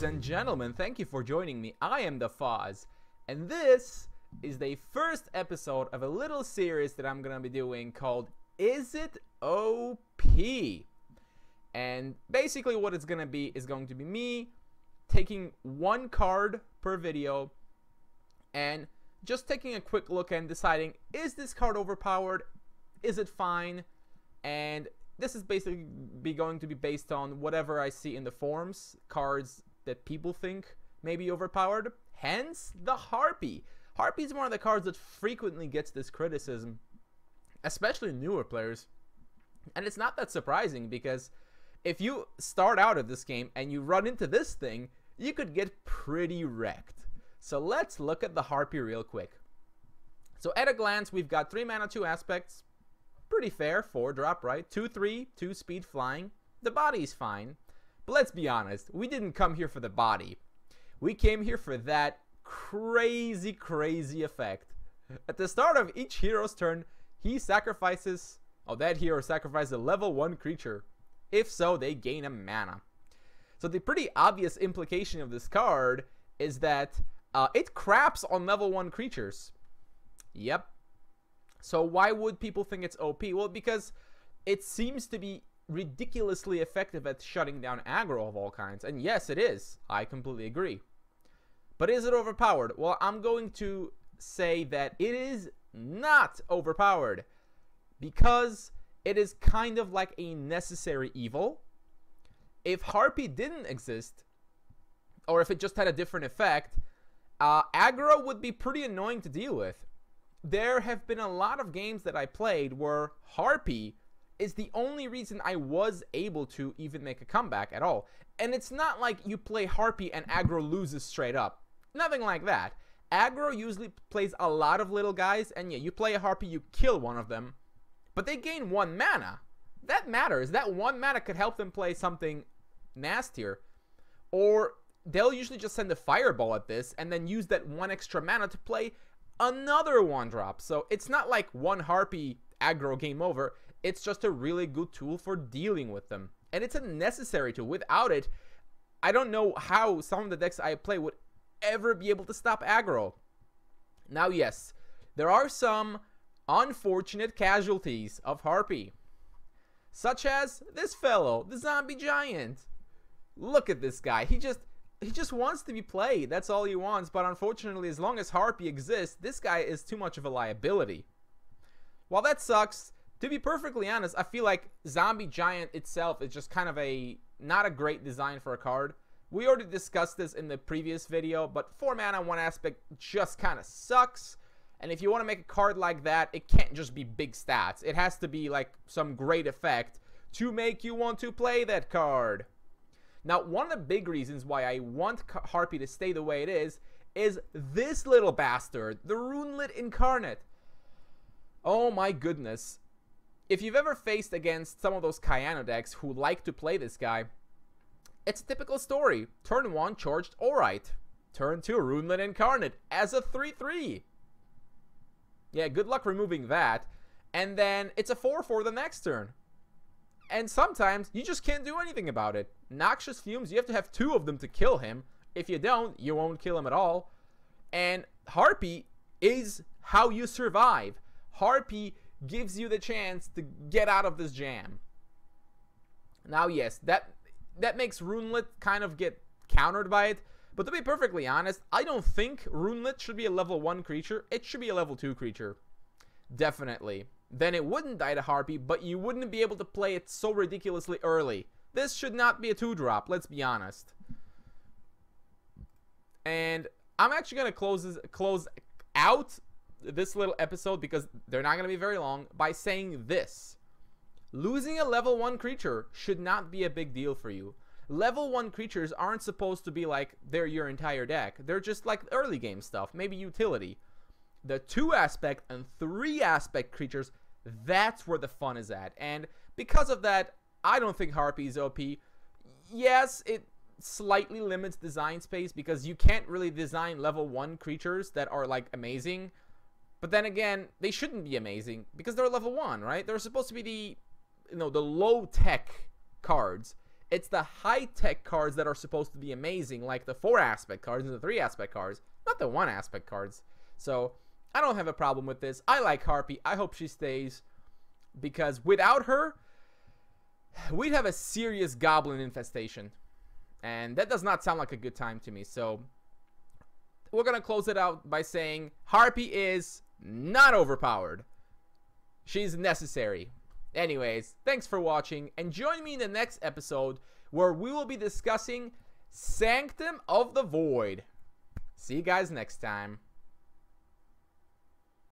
and gentlemen, thank you for joining me. I am the Fuzz, and this is the first episode of a little series that I'm gonna be doing called Is It OP? And basically what it's gonna be is going to be me taking one card per video and just taking a quick look and deciding, is this card overpowered? Is it fine? And this is basically going to be based on whatever I see in the forums, cards that people think may be overpowered. Hence, the Harpy. Harpy is one of the cards that frequently gets this criticism, especially newer players. And it's not that surprising, because if you start out at this game and you run into this thing, you could get pretty wrecked. So let's look at the Harpy real quick. So at a glance, we've got 3 mana, 2 aspects. Pretty fair, 4 drop, right? 2/3, 2 speed flying. The body's fine. But let's be honest, we didn't come here for the body. We came here for that crazy effect. At the start of each hero's turn, that hero sacrifices a level 1 creature. If so, they gain a mana. So the pretty obvious implication of this card is that it craps on level 1 creatures. Yep. So why would people think it's OP? Well, because it seems to be ridiculously effective at shutting down aggro of all kinds. And yes, it is. I completely agree. But is it overpowered? Well, I'm going to say that it is not overpowered, because it is kind of like a necessary evil. If Harpy didn't exist, or if it just had a different effect, aggro would be pretty annoying to deal with. There have been a lot of games that I played where Harpy is the only reason I was able to even make a comeback at all. And it's not like you play Harpy and aggro loses straight up. Nothing like that. Aggro usually plays a lot of little guys, and yeah, you play a Harpy, you kill one of them, but they gain 1 mana. That matters. That 1 mana could help them play something nastier. Or they'll usually just send a fireball at this and then use that 1 extra mana to play another 1-drop. So it's not like 1 Harpy aggro game over. It's just a really good tool for dealing with them. And it's a necessary tool. Without it, I don't know how some of the decks I play would ever be able to stop aggro. Now, yes, there are some unfortunate casualties of Harpy, such as this fellow, the zombie giant. Look at this guy. He just wants to be played. That's all he wants. But unfortunately, as long as Harpy exists, this guy is too much of a liability. While that sucks, to be perfectly honest, I feel like Zombie Giant itself is just kind of not a great design for a card. We already discussed this in the previous video, but 4 mana, 1 aspect just kind of sucks. And if you want to make a card like that, it can't just be big stats. It has to be like some great effect to make you want to play that card. Now, one of the big reasons why I want Harpy to stay the way it is this little bastard, the Runelit Incarnate. Oh my goodness. If you've ever faced against some of those Kayano decks who like to play this guy, it's a typical story. Turn 1, charged Aurite. Turn 2, Runelit Incarnate as a 3/3. Yeah, good luck removing that. And then it's a 4/4 the next turn. And sometimes you just can't do anything about it. Noxious Fumes, you have to have 2 of them to kill him. If you don't, you won't kill him at all. And Harpy is how you survive. Harpy gives you the chance to get out of this jam. Now, yes, that makes Runelit kind of get countered by it. But to be perfectly honest, I don't think Runelit should be a level 1 creature. It should be a level 2 creature. Definitely. Then it wouldn't die to Harpy, but you wouldn't be able to play it so ridiculously early. This should not be a 2-drop, let's be honest. And I'm actually going to close out this little episode, because they're not going to be very long, by saying this. Losing a level 1 creature should not be a big deal for you. Level 1 creatures aren't supposed to be like they're your entire deck. They're just like early game stuff, maybe utility. The 2-aspect and 3-aspect creatures, that's where the fun is at. And because of that, I don't think Harpy is OP. Yes, it slightly limits design space, because you can't really design level 1 creatures that are like amazing. But then again, they shouldn't be amazing because they're level 1, right? They're supposed to be the low-tech cards. It's the high-tech cards that are supposed to be amazing, like the 4-aspect cards and the 3-aspect cards, not the 1-aspect cards. So I don't have a problem with this. I like Harpy. I hope she stays, because without her, we'd have a serious goblin infestation, and that does not sound like a good time to me. So we're gonna close it out by saying Harpy is not overpowered. She's necessary. Anyways, thanks for watching, and join me in the next episode where we will be discussing Sanctum of the Void. See you guys next time.